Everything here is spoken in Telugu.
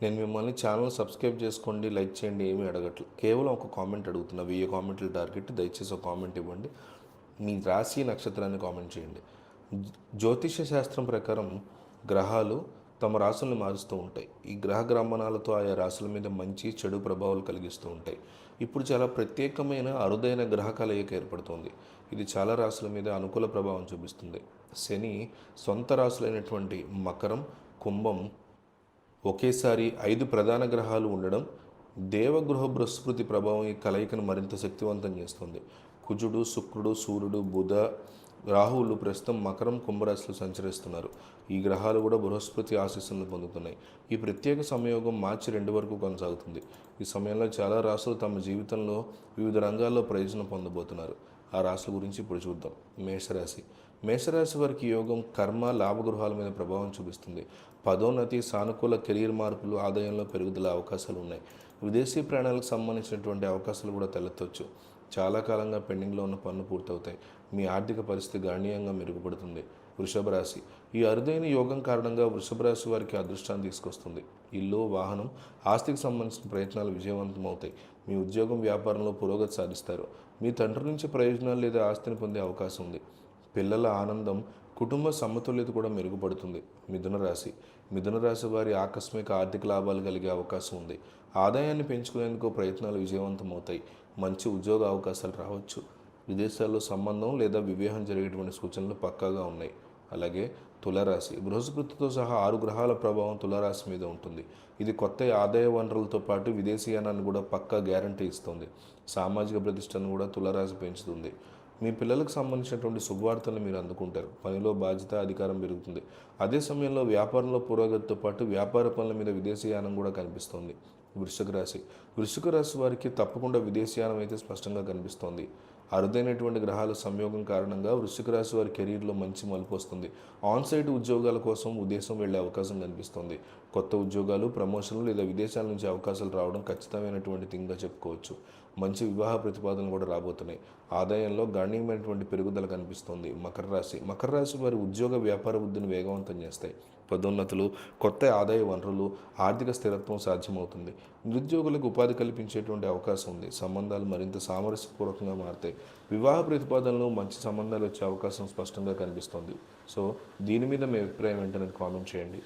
నేను మిమ్మల్ని ఛానల్ సబ్స్క్రైబ్ చేసుకోండి, లైక్ చేయండి ఏమీ అడగట్లేదు. కేవలం ఒక కామెంట్ అడుగుతున్నా. 1000 కామెంట్లు టార్గెట్. దయచేసి ఒక కామెంట్ ఇవ్వండి. మీ రాశి నక్షత్రాన్ని కామెంట్ చేయండి. జ్యోతిష్య శాస్త్రం ప్రకారం గ్రహాలు తమ రాశుల్ని మారుస్తూ ఉంటాయి. ఈ గ్రహ గమనాలతో ఆయా రాశుల మీద మంచి చెడు ప్రభావాలు కలిగిస్తూ ఉంటాయి. ఇప్పుడు చాలా ప్రత్యేకమైన అరుదైన గ్రహ కలయిక ఏర్పడుతుంది. ఇది చాలా రాశుల మీద అనుకూల ప్రభావం చూపిస్తుంది. శని సొంత రాశులైనటువంటి మకరం, కుంభం ఒకేసారి 5 ప్రధాన గ్రహాలు ఉండడం దేవగృహ బృహస్పతి ప్రభావం ఈ కలయికను మరింత శక్తివంతం చేస్తుంది. కుజుడు, శుక్రుడు, సూర్యుడు, బుధ, రాహువులు ప్రస్తుతం మకరం, కుంభరాశిలో సంచరిస్తున్నారు. ఈ గ్రహాలు కూడా బృహస్పతి ఆశీస్సులను పొందుతున్నాయి. ఈ ప్రత్యేక సంయోగం మార్చి 2 వరకు కొనసాగుతుంది. ఈ సమయంలో చాలా రాశులు తమ జీవితంలో వివిధ రంగాల్లో ప్రయోజనం పొందబోతున్నారు. ఆ రాశుల గురించి ఇప్పుడు చూద్దాం. మేషరాశి. మేషరాశి వారికి యోగం కర్మ, లాభగృహాల మీద ప్రభావం చూపిస్తుంది. పదోన్నతి, సానుకూల కెరీర్ మార్పులు, ఆదాయంలో పెరుగుదల అవకాశాలు ఉన్నాయి. విదేశీ ప్రయాణాలకు సంబంధించినటువంటి అవకాశాలు కూడా తలెత్తవచ్చు. చాలా కాలంగా పెండింగ్లో ఉన్న పనులు పూర్తవుతాయి. మీ ఆర్థిక పరిస్థితి గణనీయంగా మెరుగుపడుతుంది. వృషభ రాశి. ఈ అరుదైన యోగం కారణంగా వృషభ రాశి వారికి అదృష్టాన్ని తీసుకొస్తుంది. ఇల్లు, వాహనం, ఆస్తికి సంబంధించిన ప్రయత్నాలు విజయవంతమవుతాయి. మీ ఉద్యోగం, వ్యాపారంలో పురోగతి సాధిస్తారు. మీ తండ్రి నుంచి ప్రయోజనాలు లేదా ఆస్తిని పొందే అవకాశం ఉంది. పిల్లల ఆనందం, కుటుంబ సమతుల్యత కూడా మెరుగుపడుతుంది. మిథున రాశి. మిథున రాశి వారి ఆకస్మిక ఆర్థిక లాభాలు కలిగే అవకాశం ఉంది. ఆదాయాన్ని పెంచుకునేందుకు ప్రయత్నాలు విజయవంతమవుతాయి. మంచి ఉద్యోగ అవకాశాలు రావచ్చు. విదేశాల్లో సంబంధం లేదా వివాహం జరిగేటువంటి సూచనలు పక్కాగా ఉన్నాయి. అలాగే తులారాశి. బృహస్పతితో సహా 6 గ్రహాల ప్రభావం తులారాశి మీద ఉంటుంది. ఇది కొత్త ఆదాయ వనరులతో పాటు విదేశీయానాన్ని కూడా పక్కా గ్యారంటీ ఇస్తుంది. సామాజిక ప్రతిష్టను కూడా తులారాశి పెంచుతుంది. మీ పిల్లలకు సంబంధించినటువంటి శుభవార్తలను మీరు అందుకుంటారు. పనిలో బాధ్యత, అధికారం పెరుగుతుంది. అదే సమయంలో వ్యాపారంలో పురోగతితో పాటు వ్యాపార పనుల మీద విదేశీయానం కూడా కనిపిస్తుంది. వృశ్చిక రాశి. వృశ్చిక రాశి వారికి తప్పకుండా విదేశీయానం అయితే స్పష్టంగా కనిపిస్తోంది. అరుదైనటువంటి గ్రహాల సంయోగం కారణంగా వృశ్చిక రాశి వారి కెరీర్లో మంచి మలుపు వస్తుంది. ఆన్సైట్ ఉద్యోగాల కోసం విదేశం వెళ్లే అవకాశం కనిపిస్తుంది. కొత్త ఉద్యోగాలు, ప్రమోషన్లు లేదా విదేశాల నుంచి అవకాశాలు రావడం ఖచ్చితమైనటువంటి థింగ్గా చెప్పుకోవచ్చు. మంచి వివాహ ప్రతిపాదనలు కూడా రాబోతున్నాయి. ఆదాయంలో గణనీయమైనటువంటి పెరుగుదల కనిపిస్తోంది. మకర రాశి. మకర రాశి వారి ఉద్యోగ, వ్యాపార వృద్ధిని వేగవంతం చేస్తాయి. పదోన్నతులు, కొత్త ఆదాయ వనరులు, ఆర్థిక స్థిరత్వం సాధ్యమవుతుంది. నిరుద్యోగులకు ఉపాధి కల్పించేటువంటి అవకాశం ఉంది. సంబంధాలు మరింత సామరస్యపూర్వకంగా మారుతాయి. వివాహ ప్రతిపాదనలు, మంచి సంబంధాలు వచ్చే అవకాశం స్పష్టంగా కనిపిస్తోంది. సో దీని మీద మీ అభిప్రాయం ఏంటనేది కామెంట్ చేయండి.